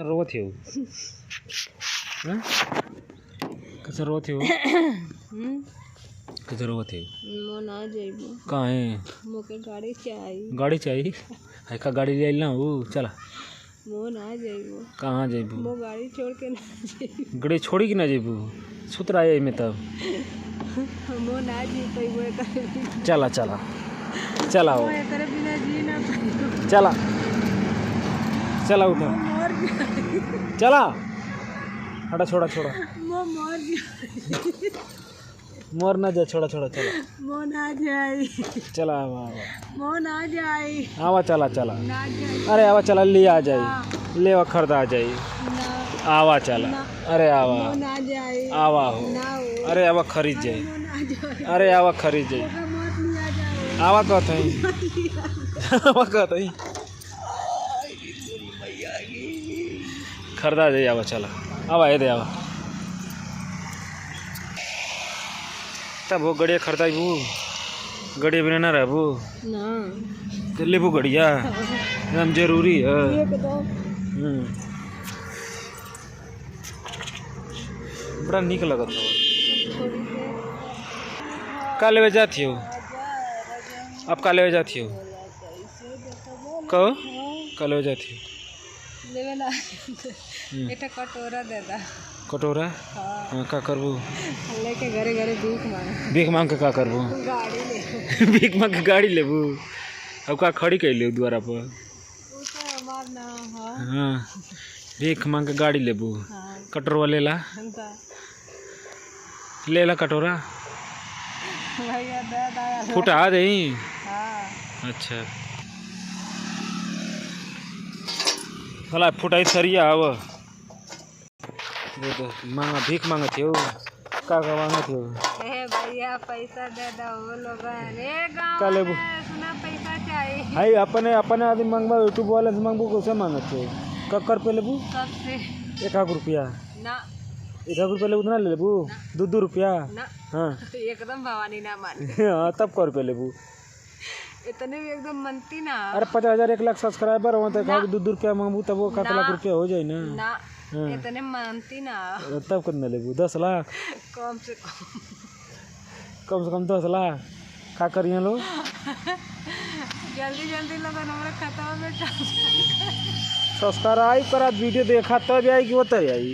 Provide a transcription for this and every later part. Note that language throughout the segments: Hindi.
रोवत हो कैसे रोवत हो कैसे रोवत हो मोना जेबू काहे मोके गाड़ी चाहिए है का गाड़ी ले ना वो चला मोना जेबू कहाँ जेबू मो गाड़ी छोड़ के ना जेबू गाड़ी छोड़ी कि ना जेबू सुतरा है में तब मोना जी पैबो करे चला चला चला वो करे बिना जी ना पैबो चला चला उठा मोर चला हटा छोड़ा छोड़ा मो मोर मोर ना जा छोड़ा छोड़ा चला मोना जाई चला आवा मोना जाई आवा चला चला ना जाई अरे आवा चला ले आ जाई ले खरीदा आ जाई ना आवा चला अरे आवा मोना जाई आवा हो ना हो अरे आवा खरीद जाई मोना जाई अरे आवा खरीद जाई मोर लिया जाई आवा कहत हई आवा कहत हई खरीदा जाई आवा चला आवा ये दे आवा तब वो गड़िया खरीदाई बू गड़िया बिना ना रहबू ना तो लेबू गड़िया एकदम जरूरी है बड़ा निक लगत हो का लेवे जाती हो आप का लेवे जाती हो कहो का लेवे जाती हो लेवे ना एक कटोरा दे दा कटोरा हाँ का करबू लेके घरे घरे भीख मांग के का करबू गाड़ी ले भीख मांग के गाड़ी लेबू अब का खड़ी कर ले द्वारा पर वो तो हमार ना हाँ भीख मांग के गाड़ी लेबू कटोरा ले ला कटोरा भैया दे दा फुटा दे हां अच्छा भला फुटाई सरिया आव वो तो मांगा भीख मांगत हो का मांगत हो ए भैया पैसा दे दो वो लोग रे गांव का लेबू में सुना पैसा चाहिए हाई अपने अपने आदमी मांगबा यूट्यूब वाले से मांगबू कैसे मांगत हो कक्कर पे लेबू कब से 1 रुपया ना 1 रुपया लेबू ना ले लेबू 2 रुपया ना हाँ एकदम भवानी ना मान हाँ तब कर पे लेबू इतने भी एकदम मनती ना अरे 50,000 1 लाख सब्सक्राइबर हो तो 2 रुपया मांगबू तब वो 7 लाख रुपया हो जाए ना ना इतने मानती ना तब कितना लेबू 10 लाख कम से कम 10 लाख का करिए लो जल्दी जल्दी लोग हमारे खाता में सब्सक्राइब करा वीडियो देखा तब आई कि होता आई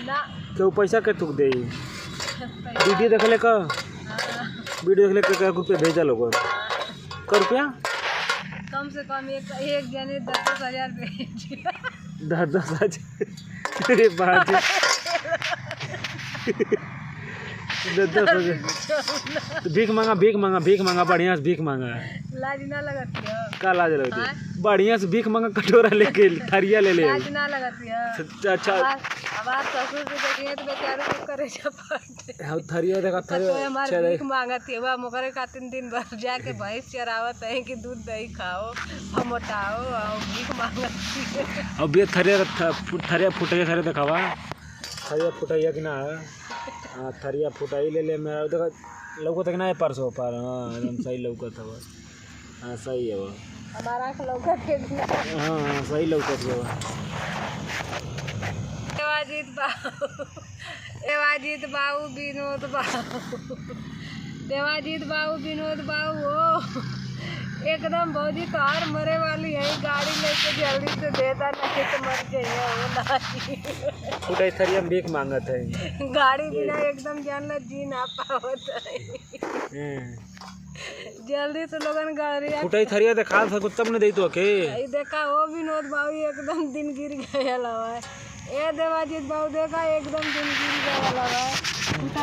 ना तो पैसा के तुक दे वीडियो देखले का वीडियो देखले का रुपया भेजा लोग का रुपया कम से कम एक जने 10,000 भेज 10,000 अरे बात 10,000 भीख मांगा बढ़िया से भीख मांगा लाज ना लगती है का लाज लगती बढ़िया से भीख मांगा कटोरा लेके थरिया ले ले लाज ना लगती है अच्छा अब आप ससुर से देखिए तो बेचारे को करे छपाते हाँ थरिया देखा तो हमारे भीख मांगती है वह मोकरे खातिर दिन भर जाके भैंस चरावत है कि दूध दही खाओ और मोटाओ और भीख मांगती है अब ये थरिया फुटाई थरिया दिखावा थरिया फुटाइया कि ना हाँ थरिया फुटाई ले ले मेरा देखा लौकत है कि ना है परसों पर हाँ एकदम सही लौकत है हाँ सही है वो हमारा आँख लौकत के हाँ सही लौकत है वो देवाजीत बाबू विनोद बाबू देवाजीत बाबू विनोद बाबू हो एकदम भौजी कार मरे वाली है गाड़ी लेके जल्दी से देता नहीं तो मर जाइए वो ना फुटाई थरिया में भीख मांगत है गाड़ी बिना एकदम जानला जी ना पावत है जल्दी से लोगन गाड़ी फुटाई थरिया देखा सको तब ने दे तो के देखा वो विनोद बाबू एकदम दिन गिर गया लवा ए देवाजीत बाबू देखा एकदम दिन गिर गया लवा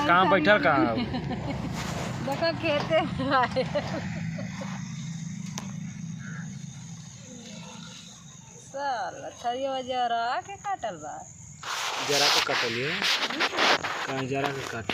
कहाँ बैठल कहाँ देखा खेते में आए साला थरिया जरा के काटल बा जरा के काटलिए कहीं जरा के काट